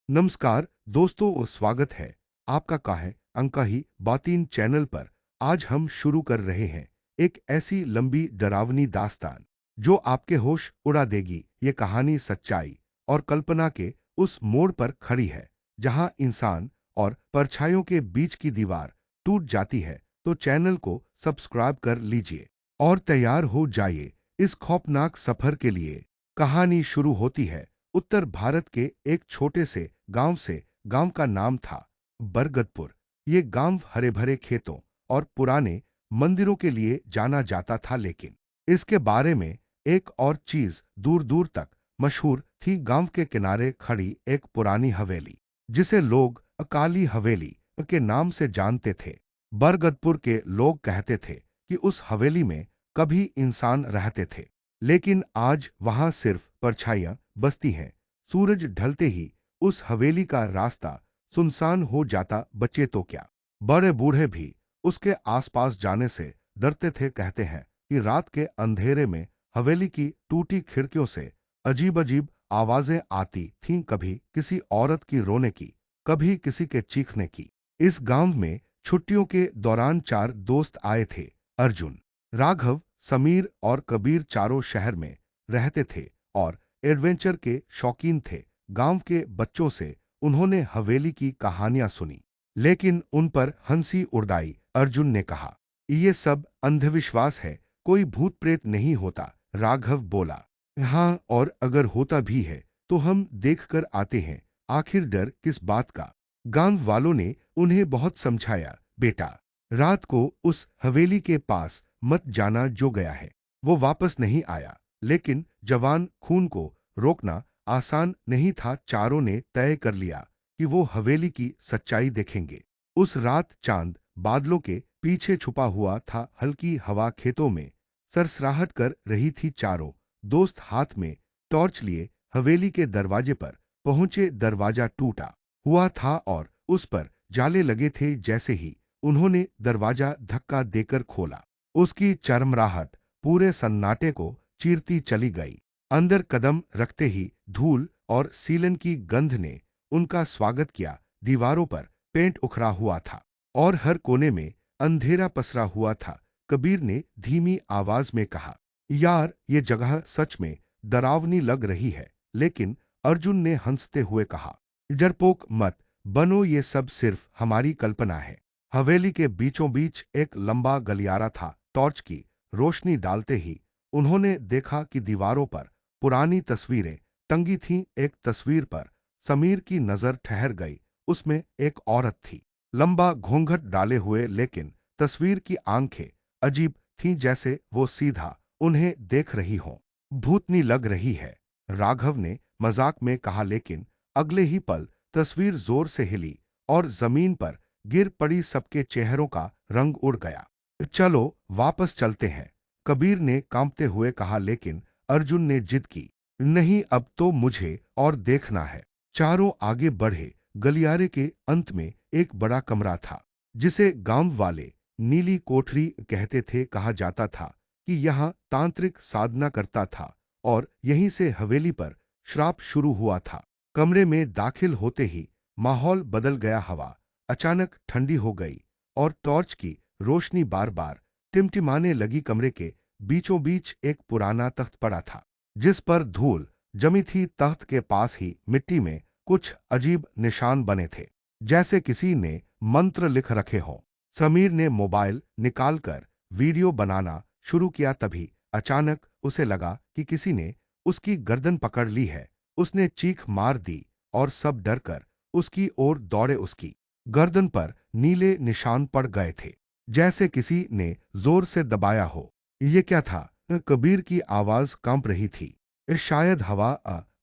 नमस्कार दोस्तों, स्वागत है आपका का है अंका ही बातीन चैनल पर। आज हम शुरू कर रहे हैं एक ऐसी लंबी डरावनी दास्तान जो आपके होश उड़ा देगी। ये कहानी सच्चाई और कल्पना के उस मोड़ पर खड़ी है जहां इंसान और परछाइयों के बीच की दीवार टूट जाती है। तो चैनल को सब्सक्राइब कर लीजिए और तैयार हो जाइए इस खौफनाक सफर के लिए। कहानी शुरू होती है उत्तर भारत के एक छोटे से गांव से। गांव का नाम था बरगदपुर। ये गांव हरे भरे खेतों और पुराने मंदिरों के लिए जाना जाता था, लेकिन इसके बारे में एक और चीज दूर दूर तक मशहूर थी। गांव के किनारे खड़ी एक पुरानी हवेली जिसे लोग अकाली हवेली के नाम से जानते थे। बरगदपुर के लोग कहते थे कि उस हवेली में कभी इंसान रहते थे, लेकिन आज वहां सिर्फ परछाइयां बसती हैं। सूरज ढलते ही उस हवेली का रास्ता सुनसान हो जाता। बच्चे तो क्या, बड़े बूढ़े भी उसके आसपास जाने से डरते थे। कहते हैं कि रात के अंधेरे में हवेली की टूटी खिड़कियों से अजीब अजीब आवाजें आती थीं, कभी किसी औरत की रोने की, कभी किसी के चीखने की। इस गांव में छुट्टियों के दौरान 4 दोस्त आए थे। अर्जुन, राघव, समीर और कबीर चारों शहर में रहते थे और एडवेंचर के शौकीन थे। गांव के बच्चों से उन्होंने हवेली की कहानियां सुनी, लेकिन उन पर हंसी उड़ाई। अर्जुन ने कहा, ये सब अंधविश्वास है, कोई भूत प्रेत नहीं होता। राघव बोला, हाँ, और अगर होता भी है तो हम देखकर आते हैं, आखिर डर किस बात का। गांव वालों ने उन्हें बहुत समझाया, बेटा, रात को उस हवेली के पास मत जाना, जो गया है वो वापस नहीं आया। लेकिन जवान खून को रोकना आसान नहीं था। चारों ने तय कर लिया कि वो हवेली की सच्चाई देखेंगे। उस रात चांद बादलों के पीछे छुपा हुआ था। हल्की हवा खेतों में सरसराहट कर रही थी। चारों दोस्त हाथ में टॉर्च लिए हवेली के दरवाजे पर पहुंचे। दरवाजा टूटा हुआ था और उस पर जाले लगे थे। जैसे ही उन्होंने दरवाजा धक्का देकर खोला, उसकी चरमराहट पूरे सन्नाटे को चीरती चली गई। अंदर कदम रखते ही धूल और सीलन की गंध ने उनका स्वागत किया। दीवारों पर पेंट उखड़ा हुआ था और हर कोने में अंधेरा पसरा हुआ था। कबीर ने धीमी आवाज में कहा, यार, ये जगह सच में डरावनी लग रही है। लेकिन अर्जुन ने हंसते हुए कहा, डरपोक मत बनो, ये सब सिर्फ हमारी कल्पना है। हवेली के बीचों बीच एक लंबा गलियारा था। टॉर्च की रोशनी डालते ही उन्होंने देखा कि दीवारों पर पुरानी तस्वीरें टंगी थीं। एक तस्वीर पर समीर की नजर ठहर गई। उसमें एक औरत थी, लंबा घूंघट डाले हुए, लेकिन तस्वीर की आंखें अजीब थीं, जैसे वो सीधा उन्हें देख रही हों। भूतनी लग रही है, राघव ने मजाक में कहा, लेकिन अगले ही पल तस्वीर जोर से हिली और जमीन पर गिर पड़ी। सबके चेहरों का रंग उड़ गया। चलो वापस चलते हैं, कबीर ने कांपते हुए कहा। लेकिन अर्जुन ने जिद की, नहीं, अब तो मुझे और देखना है। चारों आगे बढ़े। गलियारे के अंत में एक बड़ा कमरा था जिसे गांव वाले नीली कोठरी कहते थे। कहा जाता था कि यहाँ तांत्रिक साधना करता था और यहीं से हवेली पर श्राप शुरू हुआ था। कमरे में दाखिल होते ही माहौल बदल गया। हवा अचानक ठंडी हो गई और टॉर्च की रोशनी बार बार टिमटिमाने लगी। कमरे के बीचों बीच एक पुराना तख्त पड़ा था जिस पर धूल जमी थी। तख्त के पास ही मिट्टी में कुछ अजीब निशान बने थे, जैसे किसी ने मंत्र लिख रखे हों। समीर ने मोबाइल निकालकर वीडियो बनाना शुरू किया। तभी अचानक उसे लगा कि किसी ने उसकी गर्दन पकड़ ली है। उसने चीख मार दी और सब डरकर उसकी ओर दौड़े। उसकी गर्दन पर नीले निशान पड़ गए थे, जैसे किसी ने जोर से दबाया हो। ये क्या था? कबीर की आवाज कांप रही थी। शायद हवा।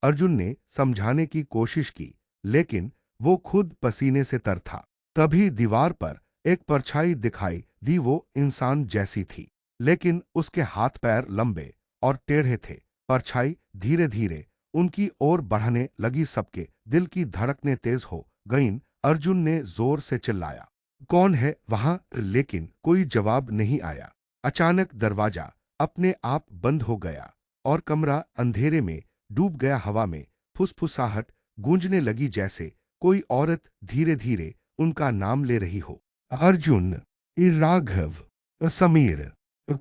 अर्जुन ने समझाने की कोशिश की, लेकिन वो खुद पसीने से तर था। तभी दीवार पर एक परछाई दिखाई दी। वो इंसान जैसी थी, लेकिन उसके हाथ पैर लंबे और टेढ़े थे। परछाई धीरे धीरे उनकी ओर बढ़ने लगी। सबके दिल की धड़कनें तेज हो गईं। अर्जुन ने जोर से चिल्लाया, कौन है वहां? लेकिन कोई जवाब नहीं आया। अचानक दरवाजा अपने आप बंद हो गया और कमरा अंधेरे में डूब गया। हवा में फुसफुसाहट गूंजने लगी जैसे कोई औरत धीरे धीरे उनका नाम ले रही हो। अर्जुन, राघव, समीर,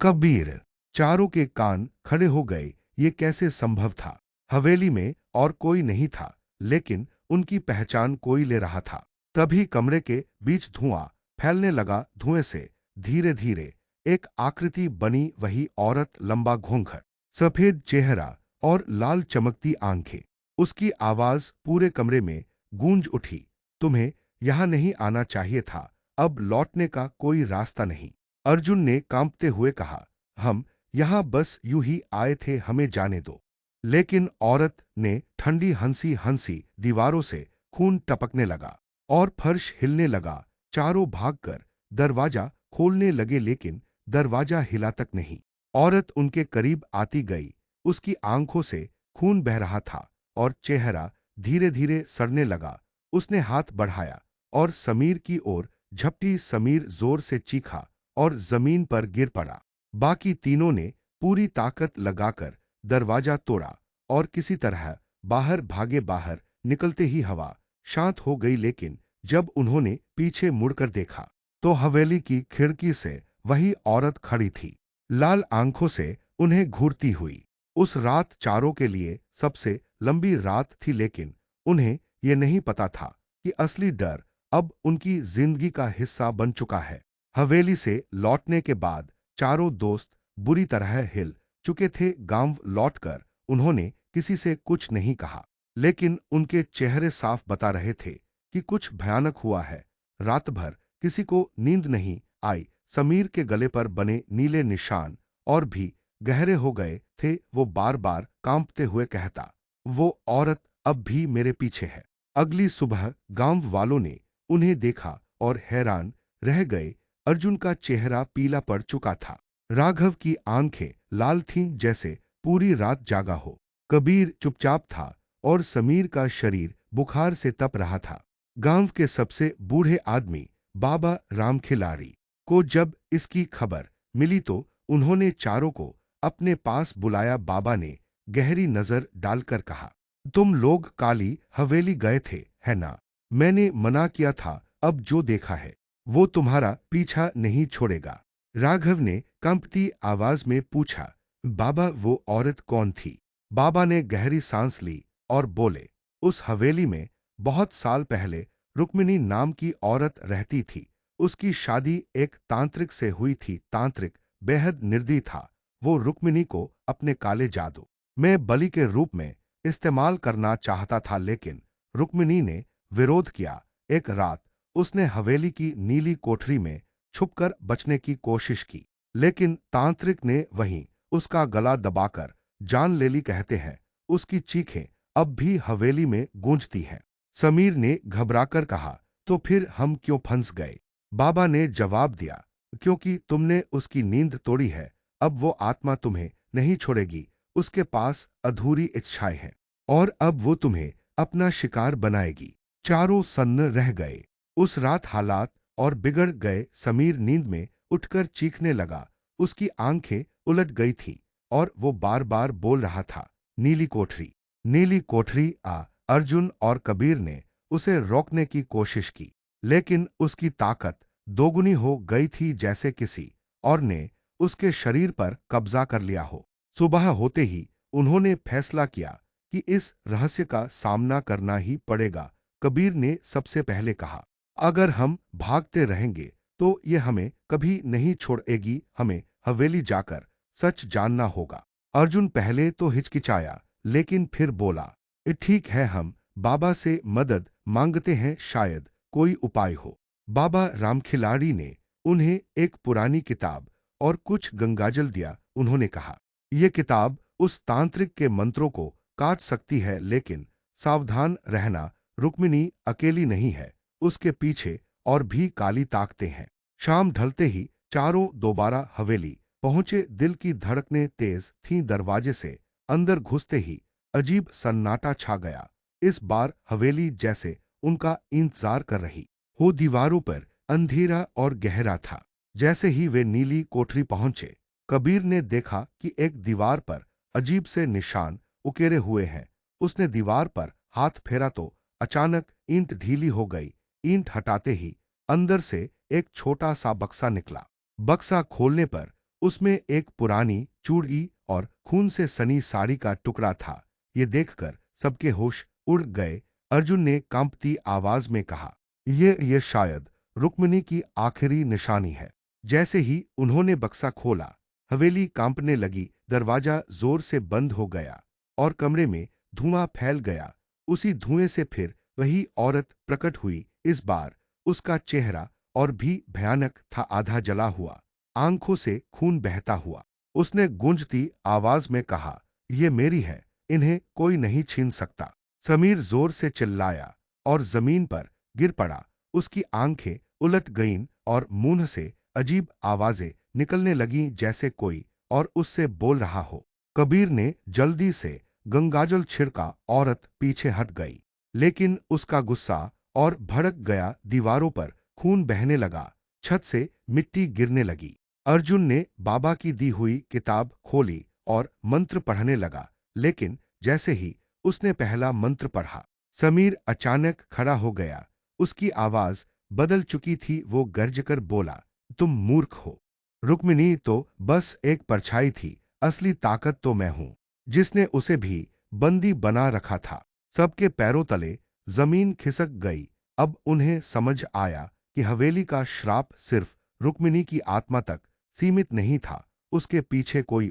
कबीर। चारों के कान खड़े हो गए। ये कैसे संभव था? हवेली में और कोई नहीं था, लेकिन उनकी पहचान कोई ले रहा था। तभी कमरे के बीच धुआं फैलने लगा। धुएं से धीरे धीरे एक आकृति बनी, वही औरत, लंबा घूंघट, सफेद चेहरा और लाल चमकती आंखें। उसकी आवाज पूरे कमरे में गूंज उठी, तुम्हें यहां नहीं आना चाहिए था, अब लौटने का कोई रास्ता नहीं। अर्जुन ने कांपते हुए कहा, हम यहां बस यूं ही आए थे, हमें जाने दो। लेकिन औरत ने ठंडी हंसी हंसी, दीवारों से खून टपकने लगा और फर्श हिलने लगा। चारों भागकर दरवाजा खोलने लगे, लेकिन दरवाजा हिला तक नहीं। औरत उनके करीब आती गई। उसकी आंखों से खून बह रहा था और चेहरा धीरे धीरे सड़ने लगा। उसने हाथ बढ़ाया और समीर की ओर झपटी। समीर जोर से चीखा और जमीन पर गिर पड़ा। बाकी तीनों ने पूरी ताकत लगाकर दरवाजा तोड़ा और किसी तरह बाहर भागे। बाहर निकलते ही हवा शांत हो गई, लेकिन जब उन्होंने पीछे मुड़कर देखा तो हवेली की खिड़की से वही औरत खड़ी थी, लाल आंखों से उन्हें घूरती हुई। उस रात चारों के लिए सबसे लंबी रात थी, लेकिन उन्हें ये नहीं पता था कि असली डर अब उनकी जिंदगी का हिस्सा बन चुका है। हवेली से लौटने के बाद चारों दोस्त बुरी तरह हिल चुके थे। गांव लौटकर उन्होंने किसी से कुछ नहीं कहा, लेकिन उनके चेहरे साफ बता रहे थे कि कुछ भयानक हुआ है। रात भर किसी को नींद नहीं आई। समीर के गले पर बने नीले निशान और भी गहरे हो गए थे। वो बार बार कांपते हुए कहता, वो औरत अब भी मेरे पीछे है। अगली सुबह गांव वालों ने उन्हें देखा और हैरान रह गए। अर्जुन का चेहरा पीला पड़ चुका था। राघव की आंखें लाल थीं जैसे पूरी रात जागा हो। कबीर चुपचाप था और समीर का शरीर बुखार से तप रहा था। गांव के सबसे बूढ़े आदमी बाबा राम खिलारी को जब इसकी खबर मिली तो उन्होंने चारों को अपने पास बुलाया। बाबा ने गहरी नजर डालकर कहा, तुम लोग काली हवेली गए थे, है ना? मैंने मना किया था, अब जो देखा है वो तुम्हारा पीछा नहीं छोड़ेगा। राघव ने कंपती आवाज में पूछा, बाबा वो औरत कौन थी? बाबा ने गहरी सांस ली और बोले, उस हवेली में बहुत साल पहले रुक्मिणी नाम की औरत रहती थी। उसकी शादी एक तांत्रिक से हुई थी। तांत्रिक बेहद निर्दयी था। वो रुक्मिणी को अपने काले जादू में बलि के रूप में इस्तेमाल करना चाहता था, लेकिन रुक्मिणी ने विरोध किया। एक रात उसने हवेली की नीली कोठरी में छुपकर बचने की कोशिश की, लेकिन तांत्रिक ने वहीं उसका गला दबाकर जान ले ली। कहते हैं उसकी चीखें अब भी हवेली में गूंजती हैं। समीर ने घबराकर कहा, तो फिर हम क्यों फंस गए? बाबा ने जवाब दिया, क्योंकि तुमने उसकी नींद तोड़ी है। अब वो आत्मा तुम्हें नहीं छोड़ेगी। उसके पास अधूरी इच्छाएं हैं और अब वो तुम्हें अपना शिकार बनाएगी। चारों सन्न रह गए। उस रात हालात और बिगड़ गए। समीर नींद में उठकर चीखने लगा। उसकी आंखें उलट गई थी और वो बार बार बोल रहा था, नीली कोठरी, नीली कोठरी आ। अर्जुन और कबीर ने उसे रोकने की कोशिश की, लेकिन उसकी ताकत दोगुनी हो गई थी, जैसे किसी और ने उसके शरीर पर कब्जा कर लिया हो। सुबह होते ही उन्होंने फैसला किया कि इस रहस्य का सामना करना ही पड़ेगा। कबीर ने सबसे पहले कहा, अगर हम भागते रहेंगे तो ये हमें कभी नहीं छोड़ेगी। हमें हवेली जाकर सच जानना होगा। अर्जुन पहले तो हिचकिचाया, लेकिन फिर बोला, ठीक है, हम बाबा से मदद मांगते हैं, शायद कोई उपाय हो। बाबा रामखिलाड़ी ने उन्हें एक पुरानी किताब और कुछ गंगाजल दिया। उन्होंने कहा, यह किताब उस तांत्रिक के मंत्रों को काट सकती है, लेकिन सावधान रहना, रुक्मिणी अकेली नहीं है, उसके पीछे और भी काली ताकतें हैं। शाम ढलते ही चारों दोबारा हवेली पहुंचे। दिल की धड़कनें तेज थीं। दरवाजे से अंदर घुसते ही अजीब सन्नाटा छा गया। इस बार हवेली जैसे उनका इंतजार कर रही हो। दीवारों पर अंधेरा और गहरा था। जैसे ही वे नीली कोठरी पहुंचे, कबीर ने देखा कि एक दीवार पर अजीब से निशान उकेरे हुए हैं। उसने दीवार पर हाथ फेरा तो अचानक ईंट ढीली हो गई। ईंट हटाते ही अंदर से एक छोटा सा बक्सा निकला। बक्सा खोलने पर उसमें एक पुरानी चूड़ी और खून से सनी साड़ी का टुकड़ा था। ये देखकर सबके होश उड़ गए। अर्जुन ने कांपती आवाज में कहा, ये शायद रुक्मिणी की आखिरी निशानी है। जैसे ही उन्होंने बक्सा खोला, हवेली कांपने लगी। दरवाजा जोर से बंद हो गया और कमरे में धुआं फैल गया। उसी धुएं से फिर वही औरत प्रकट हुई। इस बार उसका चेहरा और भी भयानक था, आधा जला हुआ, आंखों से खून बहता हुआ। उसने गूंजती आवाज में कहा, ये मेरी है, इन्हें कोई नहीं छीन सकता। समीर जोर से चिल्लाया और जमीन पर गिर पड़ा। उसकी आंखें उलट गईं और मुंह से अजीब आवाजें निकलने लगीं, जैसे कोई और उससे बोल रहा हो। कबीर ने जल्दी से गंगाजल छिड़का। औरत पीछे हट गई, लेकिन उसका गुस्सा और भड़क गया। दीवारों पर खून बहने लगा, छत से मिट्टी गिरने लगी। अर्जुन ने बाबा की दी हुई किताब खोली और मंत्र पढ़ने लगा, लेकिन जैसे ही उसने पहला मंत्र पढ़ा, समीर अचानक खड़ा हो गया। उसकी आवाज बदल चुकी थी। वो गरजकर बोला, तुम मूर्ख हो। रुक्मिणी तो बस एक परछाई थी, असली ताकत तो मैं हूं, जिसने उसे भी बंदी बना रखा था। सबके पैरों तले जमीन खिसक गई। अब उन्हें समझ आया कि हवेली का श्राप सिर्फ रुक्मिणी की आत्मा तक सीमित नहीं था। उसके पीछे कोई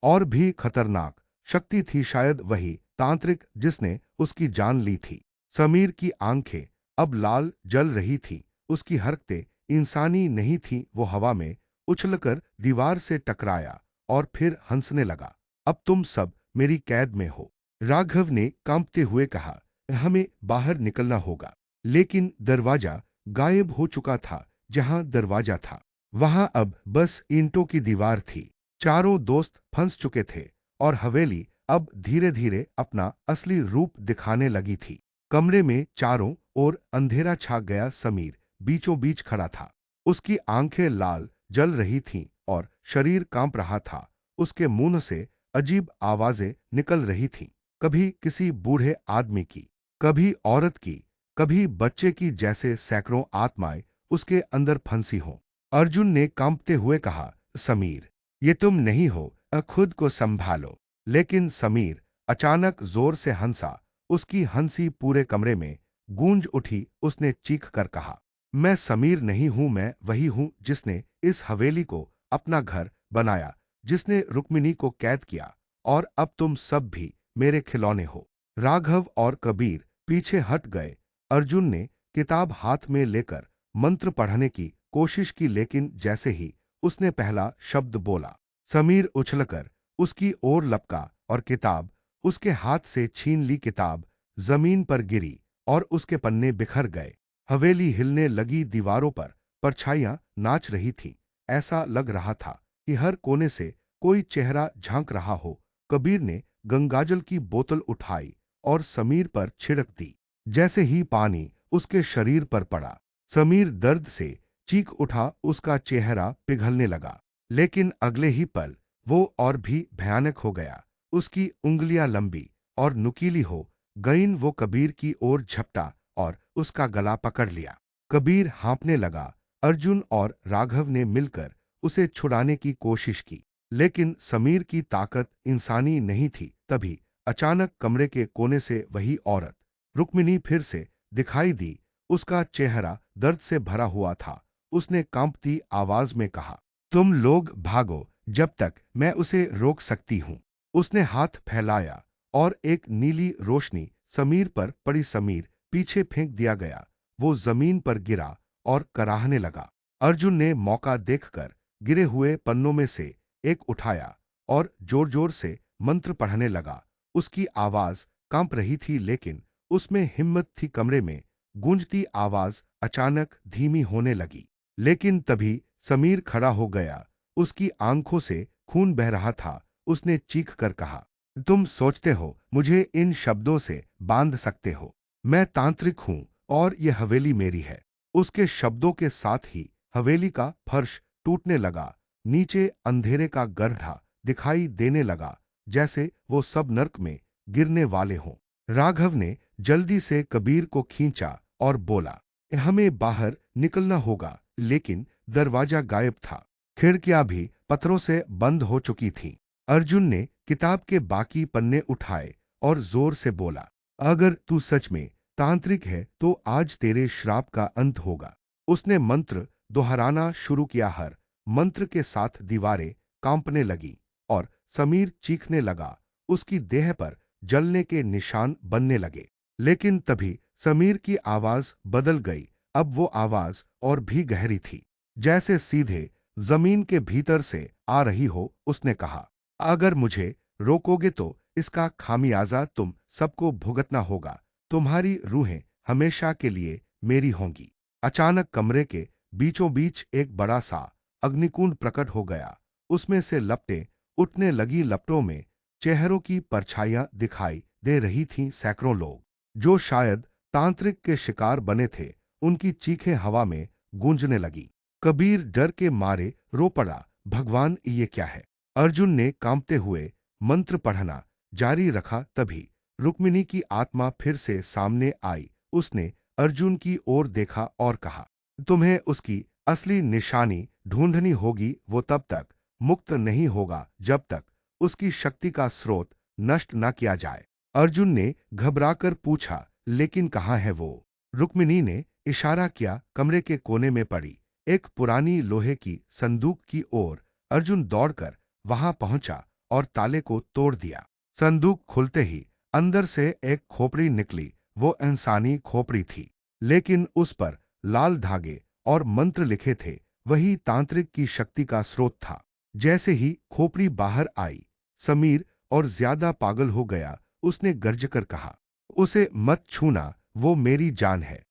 और भी खतरनाक शक्ति थी, शायद वही तांत्रिक जिसने उसकी जान ली थी। समीर की आंखें अब लाल जल रही थी। उसकी हरकतें इंसानी नहीं थीं। वो हवा में उछलकर दीवार से टकराया और फिर हंसने लगा। अब तुम सब मेरी कैद में हो, राघव ने कांपते हुए कहा। हमें बाहर निकलना होगा। लेकिन दरवाजा गायब हो चुका था। जहां दरवाजा था, वहां अब बस ईंटों की दीवार थी। चारों दोस्त फंस चुके थे और हवेली अब धीरे धीरे अपना असली रूप दिखाने लगी थी। कमरे में चारों ओर अंधेरा छा गया। समीर बीचों बीच खड़ा था। उसकी आंखें लाल जल रही थीं और शरीर कांप रहा था। उसके मुंह से अजीब आवाजें निकल रही थीं, कभी किसी बूढ़े आदमी की, कभी औरत की, कभी बच्चे की, जैसे सैकड़ों आत्माएं उसके अंदर फंसी हों। अर्जुन ने कांपते हुए कहा, समीर, ये तुम नहीं हो, खुद को संभालो। लेकिन समीर अचानक जोर से हंसा। उसकी हंसी पूरे कमरे में गूंज उठी। उसने चीख कर कहा, मैं समीर नहीं हूं, मैं वही हूं जिसने इस हवेली को अपना घर बनाया, जिसने रुक्मिणी को कैद किया, और अब तुम सब भी मेरे खिलौने हो। राघव और कबीर पीछे हट गए। अर्जुन ने किताब हाथ में लेकर मंत्र पढ़ने की कोशिश की, लेकिन जैसे ही उसने पहला शब्द बोला, समीर उछलकर उसकी ओर लपका और किताब उसके हाथ से छीन ली। किताब जमीन पर गिरी और उसके पन्ने बिखर गए। हवेली हिलने लगी। दीवारों पर परछाइयां नाच रही थीं। ऐसा लग रहा था कि हर कोने से कोई चेहरा झांक रहा हो। कबीर ने गंगाजल की बोतल उठाई और समीर पर छिड़क दी। जैसे ही पानी उसके शरीर पर पड़ा, समीर दर्द से चीख उठा। उसका चेहरा पिघलने लगा, लेकिन अगले ही पल वो और भी भयानक हो गया। उसकी उंगलियां लंबी और नुकीली हो गईं। वो कबीर की ओर झपटा और उसका गला पकड़ लिया। कबीर हाँफने लगा। अर्जुन और राघव ने मिलकर उसे छुड़ाने की कोशिश की, लेकिन समीर की ताकत इंसानी नहीं थी। तभी अचानक कमरे के कोने से वही औरत रुक्मिणी फिर से दिखाई दी। उसका चेहरा दर्द से भरा हुआ था। उसने कांपती आवाज में कहा, तुम लोग भागो जब तक मैं उसे रोक सकती हूं। उसने हाथ फैलाया और एक नीली रोशनी समीर पर पड़ी। समीर पीछे फेंक दिया गया। वो जमीन पर गिरा और कराहने लगा। अर्जुन ने मौका देखकर गिरे हुए पन्नों में से एक उठाया और जोर जोर से मंत्र पढ़ने लगा। उसकी आवाज कांप रही थी, लेकिन उसमें हिम्मत थी। कमरे में गूंजती आवाज अचानक धीमी होने लगी, लेकिन तभी समीर खड़ा हो गया। उसकी आंखों से खून बह रहा था। उसने चीख कर कहा, तुम सोचते हो मुझे इन शब्दों से बांध सकते हो? मैं तांत्रिक हूं और ये हवेली मेरी है। उसके शब्दों के साथ ही हवेली का फर्श टूटने लगा। नीचे अंधेरे का गड्ढा दिखाई देने लगा, जैसे वो सब नर्क में गिरने वाले हों। राघव ने जल्दी से कबीर को खींचा और बोला, हमें बाहर निकलना होगा। लेकिन दरवाजा गायब था। खिड़कियां भी पत्थरों से बंद हो चुकी थीं। अर्जुन ने किताब के बाकी पन्ने उठाए और जोर से बोला, अगर तू सच में तांत्रिक है तो आज तेरे श्राप का अंत होगा। उसने मंत्र दोहराना शुरू किया। हर मंत्र के साथ दीवारें कांपने लगी और समीर चीखने लगा। उसकी देह पर जलने के निशान बनने लगे। लेकिन तभी समीर की आवाज बदल गई। अब वो आवाज और भी गहरी थी, जैसे सीधे जमीन के भीतर से आ रही हो। उसने कहा, अगर मुझे रोकोगे तो इसका खामियाजा तुम सबको भुगतना होगा। तुम्हारी रूहें हमेशा के लिए मेरी होंगी। अचानक कमरे के बीचों बीच एक बड़ा सा अग्निकुंड प्रकट हो गया। उसमें से लपटें उठने लगी। लपटों में चेहरों की परछाइयां दिखाई दे रही थीं। सैकड़ों लोग जो शायद तांत्रिक के शिकार बने थे, उनकी चीखें हवा में गूंजने लगी। कबीर डर के मारे रो पड़ा, भगवान ये क्या है? अर्जुन ने कांपते हुए मंत्र पढ़ना जारी रखा। तभी रुक्मिणी की आत्मा फिर से सामने आई। उसने अर्जुन की ओर देखा और कहा, तुम्हें उसकी असली निशानी ढूंढनी होगी। वो तब तक मुक्त नहीं होगा जब तक उसकी शक्ति का स्रोत नष्ट न किया जाए। अर्जुन ने घबराकर पूछा, लेकिन कहाँ है वो? रुक्मिणी ने इशारा किया। कमरे के कोने में पड़ी एक पुरानी लोहे की संदूक की ओर। अर्जुन दौड़कर वहां पहुंचा और ताले को तोड़ दिया। संदूक खुलते ही अंदर से एक खोपड़ी निकली। वो इंसानी खोपड़ी थी, लेकिन उस पर लाल धागे और मंत्र लिखे थे। वही तांत्रिक की शक्ति का स्रोत था। जैसे ही खोपड़ी बाहर आई, समीर और ज्यादा पागल हो गया। उसने गर्ज कर कहा, उसे मत छूना, वो मेरी जान है।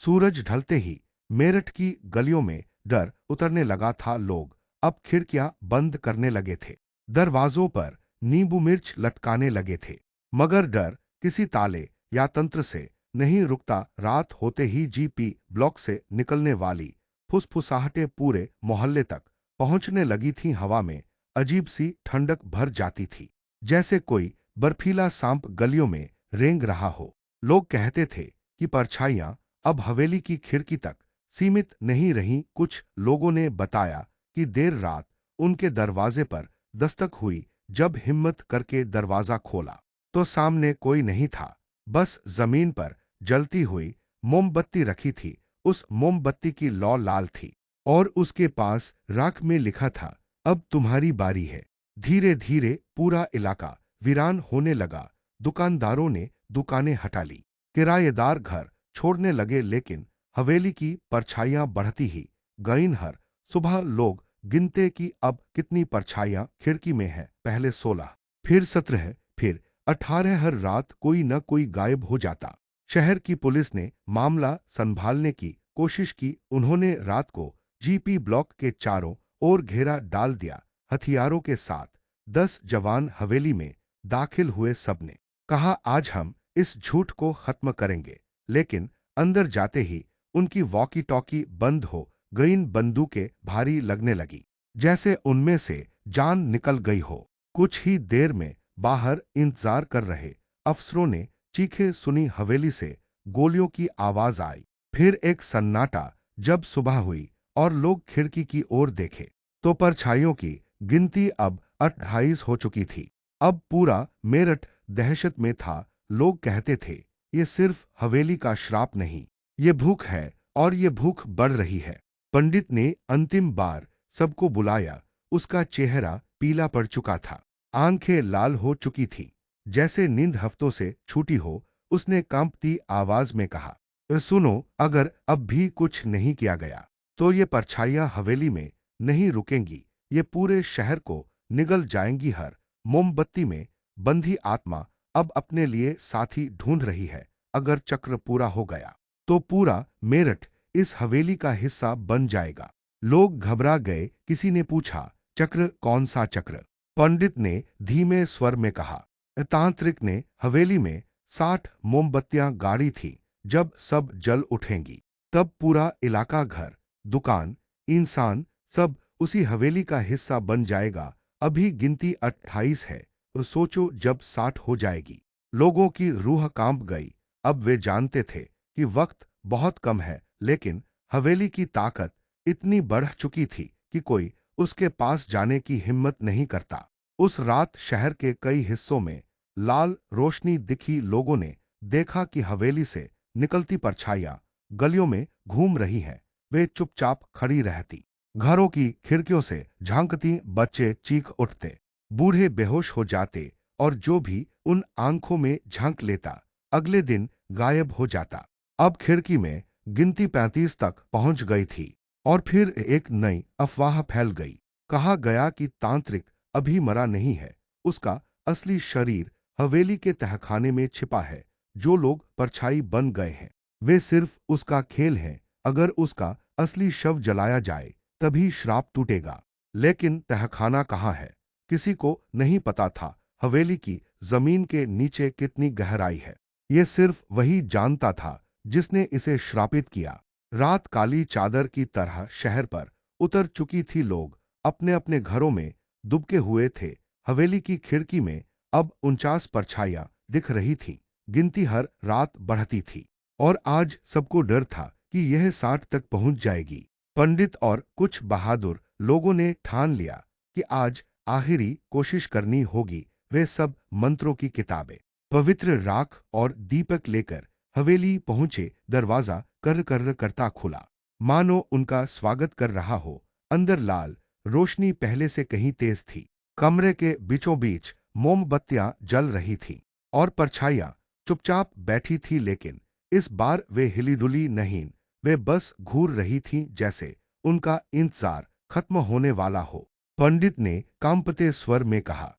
सूरज ढलते ही मेरठ की गलियों में डर उतरने लगा था। लोग अब खिड़कियां बंद करने लगे थे, दरवाजों पर नींबू मिर्च लटकाने लगे थे। मगर डर किसी ताले या तंत्र से नहीं रुकता। रात होते ही जीपी ब्लॉक से निकलने वाली फुसफुसाहटें पूरे मोहल्ले तक पहुंचने लगी थीं। हवा में अजीब सी ठंडक भर जाती थी, जैसे कोई बर्फीला सांप गलियों में रेंग रहा हो। लोग कहते थे कि परछाइयां अब हवेली की खिड़की तक सीमित नहीं रहीं। कुछ लोगों ने बताया कि देर रात उनके दरवाजे पर दस्तक हुई। जब हिम्मत करके दरवाजा खोला तो सामने कोई नहीं था, बस जमीन पर जलती हुई मोमबत्ती रखी थी। उस मोमबत्ती की लौ लाल थी और उसके पास राख में लिखा था, अब तुम्हारी बारी है। धीरे धीरे पूरा इलाका वीरान होने लगा। दुकानदारों ने दुकानें हटा ली, किराएदार घर छोड़ने लगे। लेकिन हवेली की परछाइयां बढ़ती ही गईं। हर सुबह लोग गिनते कि अब कितनी परछाइयां खिड़की में है। पहले 16, फिर 17, फिर 18। हर रात कोई न कोई गायब हो जाता। शहर की पुलिस ने मामला संभालने की कोशिश की। उन्होंने रात को जीपी ब्लॉक के चारों ओर घेरा डाल दिया, हथियारों के साथ। 10 जवान हवेली में दाखिल हुए। सबने कहा, आज हम इस झूठ को खत्म करेंगे। लेकिन अंदर जाते ही उनकी वॉकी टॉकी बंद हो गई। बंदूकें भारी लगने लगी, जैसे उनमें से जान निकल गई हो। कुछ ही देर में बाहर इंतजार कर रहे अफसरों ने चीखें सुनी। हवेली से गोलियों की आवाज आई। फिर एक सन्नाटा। जब सुबह हुई और लोग खिड़की की ओर देखे तो परछाइयों की गिनती अब 28 हो चुकी थी। अब पूरा मेरठ दहशत में था। लोग कहते थे, ये सिर्फ हवेली का श्राप नहीं, ये भूख है और ये भूख बढ़ रही है। पंडित ने अंतिम बार सबको बुलाया। उसका चेहरा पीला पड़ चुका था, आंखें लाल हो चुकी थीं, जैसे नींद हफ्तों से छूटी हो। उसने कांपती आवाज में कहा, सुनो, अगर अब भी कुछ नहीं किया गया तो ये परछाइयां हवेली में नहीं रुकेंगी, ये पूरे शहर को निगल जाएंगी। हर मोमबत्ती में बंधी आत्मा अब अपने लिए साथी ढूंढ रही है। अगर चक्र पूरा हो गया तो पूरा मेरठ इस हवेली का हिस्सा बन जाएगा। लोग घबरा गए। किसी ने पूछा, चक्र? कौन सा चक्र? पंडित ने धीमे स्वर में कहा। तांत्रिक ने हवेली में 60 मोमबत्तियां गाड़ी थी। जब सब जल उठेंगी तब पूरा इलाका, घर, दुकान, इंसान सब उसी हवेली का हिस्सा बन जाएगा। अभी गिनती 28 है, तो सोचो जब 60 हो जाएगी। लोगों की रूह कांप गई। अब वे जानते थे कि वक्त बहुत कम है, लेकिन हवेली की ताकत इतनी बढ़ चुकी थी कि कोई उसके पास जाने की हिम्मत नहीं करता। उस रात शहर के कई हिस्सों में लाल रोशनी दिखी। लोगों ने देखा कि हवेली से निकलती परछाइयां गलियों में घूम रही हैं। वे चुपचाप खड़ी रहती, घरों की खिड़कियों से झांकती, बच्चे चीख उठते, बूढ़े बेहोश हो जाते, और जो भी उन आंखों में झांक लेता अगले दिन गायब हो जाता। अब खिड़की में गिनती 35 तक पहुंच गई थी और फिर एक नई अफवाह फैल गई। कहा गया कि तांत्रिक अभी मरा नहीं है, उसका असली शरीर हवेली के तहखाने में छिपा है। जो लोग परछाई बन गए हैं वे सिर्फ उसका खेल हैं। अगर उसका असली शव जलाया जाए तभी श्राप टूटेगा। लेकिन तहखाना कहाँ है, किसी को नहीं पता था। हवेली की जमीन के नीचे कितनी गहराई है, ये सिर्फ वही जानता था जिसने इसे श्रापित किया। रात काली चादर की तरह शहर पर उतर चुकी थी। लोग अपने अपने घरों में दुबके हुए थे। हवेली की खिड़की में अब 49 परछाइयां दिख रही थीं। गिनती हर रात बढ़ती थी और आज सबको डर था कि यह 60 तक पहुंच जाएगी। पंडित और कुछ बहादुर लोगों ने ठान लिया कि आज आखिरी कोशिश करनी होगी। वे सब मंत्रों की किताबें, पवित्र राख और दीपक लेकर हवेली पहुंचे। दरवाजा कर कर करता खुला, मानो उनका स्वागत कर रहा हो। अंदर लाल रोशनी पहले से कहीं तेज थी। कमरे के बीचों बीच मोमबत्तियां जल रही थीं और परछाइयां चुपचाप बैठी थी। लेकिन इस बार वे हिली डुली नहीं, वे बस घूर रही थीं, जैसे उनका इंतजार खत्म होने वाला हो। पंडित ने कांपते स्वर में कहा,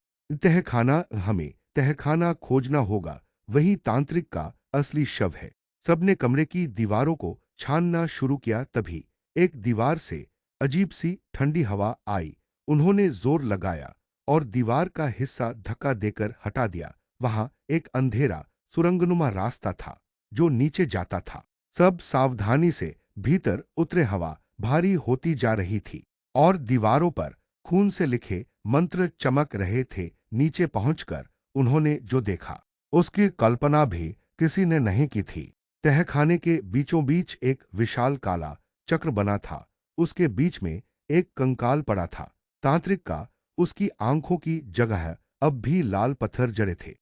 तहखाना खोजना होगा, वही तांत्रिक का असली शव है। सबने कमरे की दीवारों को छानना शुरू किया। तभी एक दीवार से अजीब सी ठंडी हवा आई। उन्होंने जोर लगाया और दीवार का हिस्सा धक्का देकर हटा दिया। वहां एक अंधेरा सुरंगनुमा रास्ता था जो नीचे जाता था। सब सावधानी से भीतर उतरे। हवा भारी होती जा रही थी और दीवारों पर खून से लिखे मंत्र चमक रहे थे। नीचे पहुंचकर उन्होंने जो देखा उसकी कल्पना भी किसी ने नहीं की थी। तहखाने के बीचों बीच एक विशाल काला चक्र बना था। उसके बीच में एक कंकाल पड़ा था, तांत्रिक का। उसकी आंखों की जगह अब भी लाल पत्थर जड़े थे।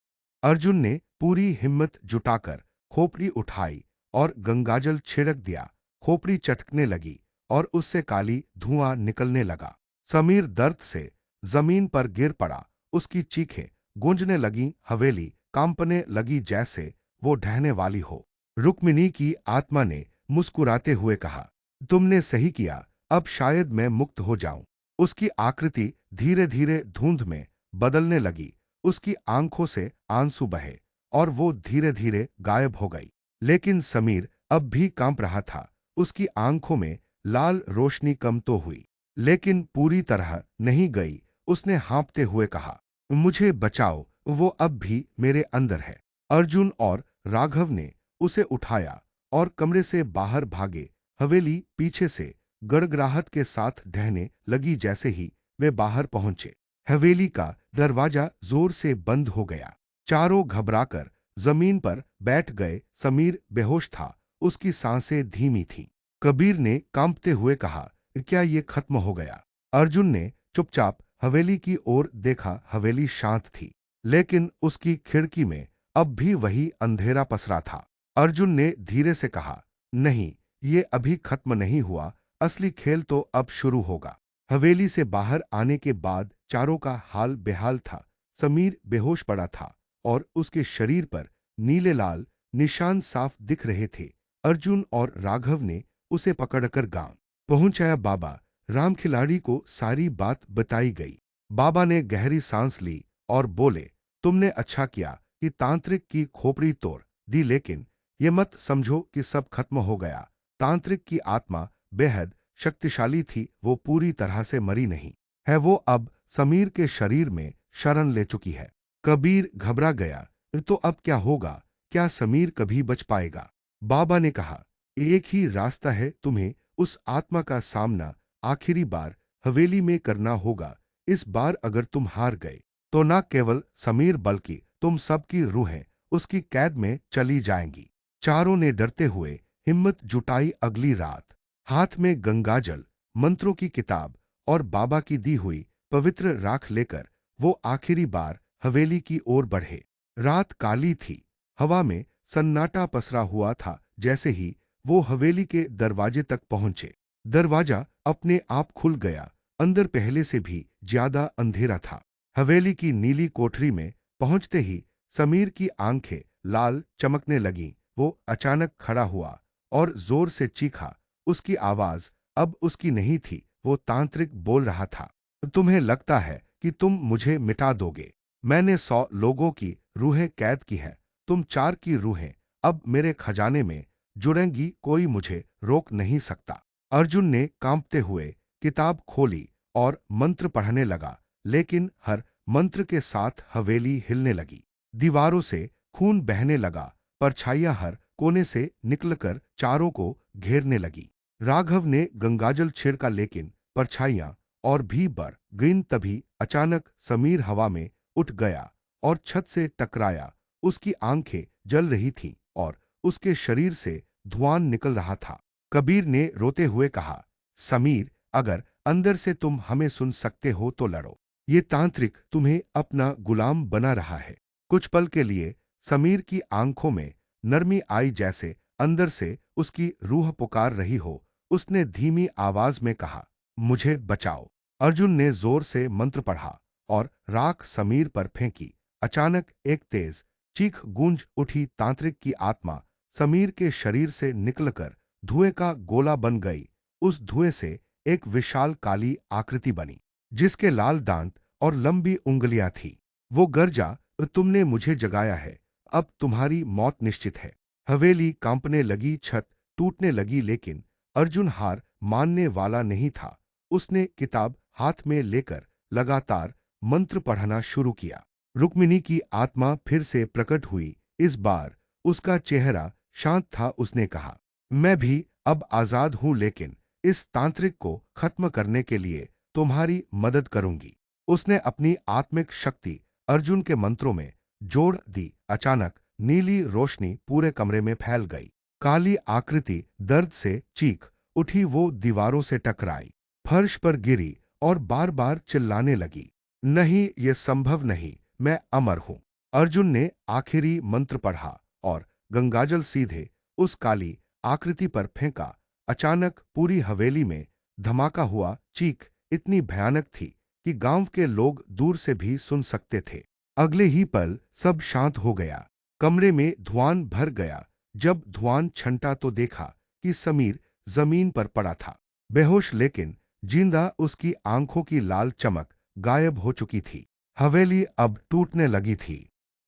अर्जुन ने पूरी हिम्मत जुटाकर खोपड़ी उठाई और गंगाजल छिड़क दिया। खोपड़ी चटकने लगी और उससे काली धुआं निकलने लगा। समीर दर्द से जमीन पर गिर पड़ा। उसकी चीखें गूंजने लगीं। हवेली कांपने लगी जैसे वो ढहने वाली हो। रुक्मिणी की आत्मा ने मुस्कुराते हुए कहा, तुमने सही किया, अब शायद मैं मुक्त हो जाऊं। उसकी आकृति धीरे धीरे धुंध में बदलने लगी। उसकी आंखों से आंसू बहे और वो धीरे धीरे गायब हो गई। लेकिन समीर अब भी कांप रहा था। उसकी आंखों में लाल रोशनी कम तो हुई, लेकिन पूरी तरह नहीं गई। उसने हाँफते हुए कहा, मुझे बचाओ, वो अब भी मेरे अंदर है। अर्जुन और राघव ने उसे उठाया और कमरे से बाहर भागे। हवेली पीछे से गड़गड़ाहट के साथ ढहने लगी। जैसे ही वे बाहर पहुंचे, हवेली का दरवाजा जोर से बंद हो गया। चारों घबराकर जमीन पर बैठ गए। समीर बेहोश था, उसकी सांसें धीमी थीं। कबीर ने कांपते हुए कहा, क्या ये खत्म हो गया? अर्जुन ने चुपचाप हवेली की ओर देखा। हवेली शांत थी, लेकिन उसकी खिड़की में अब भी वही अंधेरा पसरा था। अर्जुन ने धीरे से कहा, नहीं, ये अभी खत्म नहीं हुआ, असली खेल तो अब शुरू होगा। हवेली से बाहर आने के बाद चारों का हाल बेहाल था। समीर बेहोश पड़ा था और उसके शरीर पर नीले लाल निशान साफ दिख रहे थे। अर्जुन और राघव ने उसे पकड़कर गांव पहुंचाया। बाबा राम खिलाड़ी को सारी बात बताई गई। बाबा ने गहरी सांस ली और बोले, तुमने अच्छा किया कि तांत्रिक की खोपड़ी तोड़ दी, लेकिन ये मत समझो कि सब खत्म हो गया। तांत्रिक की आत्मा बेहद शक्तिशाली थी, वो पूरी तरह से मरी नहीं है। वो अब समीर के शरीर में शरण ले चुकी है। कबीर घबरा गया, तो अब क्या होगा? क्या समीर कभी बच पाएगा? बाबा ने कहा, एक ही रास्ता है, तुम्हें उस आत्मा का सामना आखिरी बार हवेली में करना होगा। इस बार अगर तुम हार गए तो न केवल समीर बल्कि तुम सबकी रूहें उसकी कैद में चली जाएंगी। चारों ने डरते हुए हिम्मत जुटाई। अगली रात हाथ में गंगाजल, मंत्रों की किताब और बाबा की दी हुई पवित्र राख लेकर वो आखिरी बार हवेली की ओर बढ़े। रात काली थी, हवा में सन्नाटा पसरा हुआ था। जैसे ही वो हवेली के दरवाजे तक पहुंचे, दरवाजा अपने आप खुल गया। अंदर पहले से भी ज्यादा अंधेरा था। हवेली की नीली कोठरी में पहुंचते ही समीर की आंखें लाल चमकने लगीं। वो अचानक खड़ा हुआ और जोर से चीखा। उसकी आवाज अब उसकी नहीं थी, वो तांत्रिक बोल रहा था। तुम्हें लगता है कि तुम मुझे मिटा दोगे? मैंने 100 लोगों की रूहें कैद की है, तुम 4 की रूहें अब मेरे खजाने में जुड़ेंगी, कोई मुझे रोक नहीं सकता। अर्जुन ने कांपते हुए किताब खोली और मंत्र पढ़ने लगा, लेकिन हर मंत्र के साथ हवेली हिलने लगी। दीवारों से खून बहने लगा, परछाइयां हर कोने से निकलकर चारों को घेरने लगी। राघव ने गंगाजल छिड़का, लेकिन परछाइयां और भी बढ़ गईं। तभी अचानक समीर हवा में उठ गया और छत से टकराया। उसकी आंखें जल रही थीं और उसके शरीर से धुआं निकल रहा था। कबीर ने रोते हुए कहा, समीर, अगर अंदर से तुम हमें सुन सकते हो तो लड़ो। ये तांत्रिक तुम्हें अपना गुलाम बना रहा है। कुछ पल के लिए समीर की आंखों में नरमी आई, जैसे अंदर से उसकी रूह पुकार रही हो। उसने धीमी आवाज में कहा, मुझे बचाओ। अर्जुन ने जोर से मंत्र पढ़ा और राख समीर पर फेंकी। अचानक एक तेज चीख गूंज उठी। तांत्रिक की आत्मा समीर के शरीर से निकलकर धुएं का गोला बन गई। उस धुएं से एक विशाल काली आकृति बनी, जिसके लाल दांत और लंबी उंगलियां थी। वो गरजा, तुमने मुझे जगाया है, अब तुम्हारी मौत निश्चित है। हवेली कांपने लगी, छत टूटने लगी, लेकिन अर्जुन हार मानने वाला नहीं था। उसने किताब हाथ में लेकर लगातार मंत्र पढ़ना शुरू किया। रुक्मिणी की आत्मा फिर से प्रकट हुई। इस बार उसका चेहरा शांत था। उसने कहा, मैं भी अब आजाद हूं, लेकिन इस तांत्रिक को खत्म करने के लिए तुम्हारी मदद करूंगी। उसने अपनी आत्मिक शक्ति अर्जुन के मंत्रों में जोड़ दी। अचानक नीली रोशनी पूरे कमरे में फैल गई। काली आकृति दर्द से चीख उठी। वो दीवारों से टकराई, फर्श पर गिरी और बार बार चिल्लाने लगी, नहीं, ये संभव नहीं, मैं अमर हूं। अर्जुन ने आखिरी मंत्र पढ़ा और गंगाजल सीधे उस काली आकृति पर फेंका। अचानक पूरी हवेली में धमाका हुआ। चीख इतनी भयानक थी कि गांव के लोग दूर से भी सुन सकते थे। अगले ही पल सब शांत हो गया। कमरे में धुआं भर गया। जब धुआं छंटा तो देखा कि समीर जमीन पर पड़ा था, बेहोश लेकिन जिंदा। उसकी आंखों की लाल चमक गायब हो चुकी थी। हवेली अब टूटने लगी थी।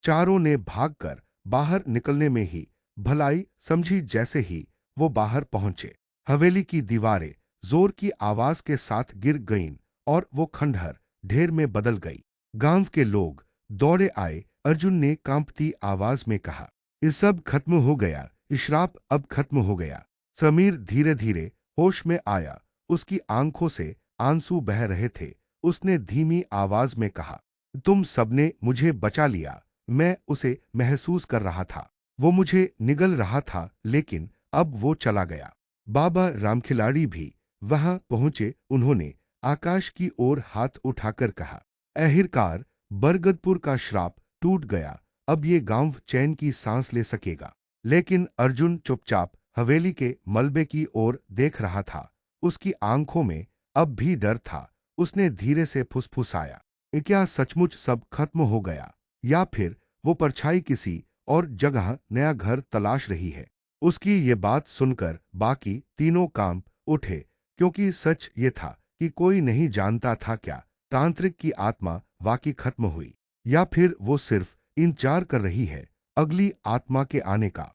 चारों ने भागकर बाहर निकलने में ही भलाई समझी। जैसे ही वो बाहर पहुंचे, हवेली की दीवारें जोर की आवाज के साथ गिर गईं और वो खंडहर ढेर में बदल गई। गांव के लोग दौड़े आए। अर्जुन ने कांपती आवाज में कहा, ये सब खत्म हो गया, श्राप अब खत्म हो गया। समीर धीरे धीरे होश में आया। उसकी आंखों से आंसू बह रहे थे। उसने धीमी आवाज में कहा, तुम सबने मुझे बचा लिया। मैं उसे महसूस कर रहा था, वो मुझे निगल रहा था, लेकिन अब वो चला गया। बाबा रामखिलाड़ी भी वहां पहुंचे। उन्होंने आकाश की ओर हाथ उठाकर कहा, आखिरकार बरगदपुर का श्राप टूट गया, अब ये गांव चैन की सांस ले सकेगा। लेकिन अर्जुन चुपचाप हवेली के मलबे की ओर देख रहा था। उसकी आंखों में अब भी डर था। उसने धीरे से फुसफुसाया, क्या सचमुच सब खत्म हो गया, या फिर वो परछाई किसी और जगह नया घर तलाश रही है? उसकी ये बात सुनकर बाकी तीनों कांप उठे, क्योंकि सच ये था कि कोई नहीं जानता था क्या तांत्रिक की आत्मा वाकई खत्म हुई, या फिर वो सिर्फ इंतजार कर रही है अगली आत्मा के आने का।